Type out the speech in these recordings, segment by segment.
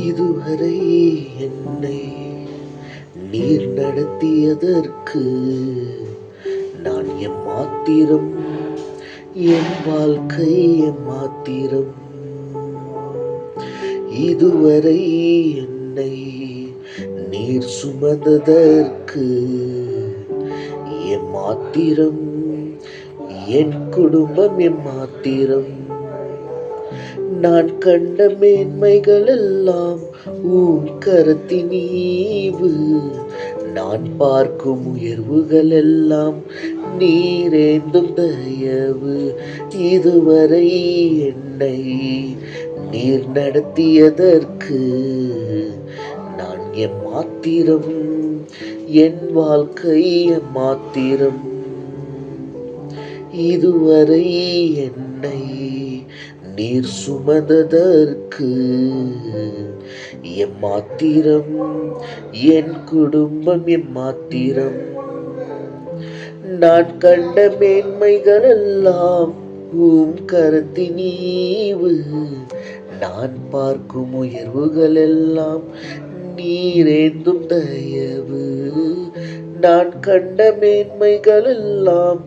இதுவரை என்னை நீர் நடத்தியதற்கு நான் எம்மாத்திரம், என் வாழ்க்கை எம்மாத்திரம். இதுவரை என்னை நீர் சுமந்ததற்கு எம்மாத்திரம், என் குடும்பம் எம்மாத்திரம். நான் கண்ட மேன்மைகள் எல்லாம் உம் கரத்தின் ஈவு. நான் பார்க்கும் உயர்வுகள் எல்லாம் நீரேந்தும் தயவு. இதுவரை என்னை நீர் நடத்தியதற்கு நான் எம்மாத்திரம், என் வாழ்க்கை எம்மாத்திரம். இதுவரை என்னை நீர் சுமந்ததற்கு எம்மாத்திரம், என் குடும்பம் எம்மாத்திரம். நான் கண்ட மேன்மைகள் எல்லாம் உம் கரத்தின் ஈவு. நான் பார்க்கும் உயர்வுகள் எல்லாம் நீரேந்தும் தயவு. நான் கண்ட மேன்மைகள் எல்லாம்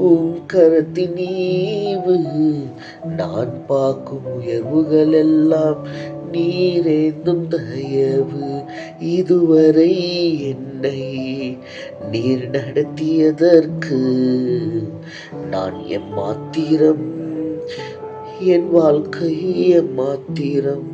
உம் கரத்தின் ஈவு. நான் பார்க்கும் உயர்வுகள் எல்லாம் நீரேந்தும் தயவு. இதுவரை என்னை நீர் நடத்தியதற்கு நான் எம்மாத்திரம், என் வாழ்க்கை எம்மாத்திரம்.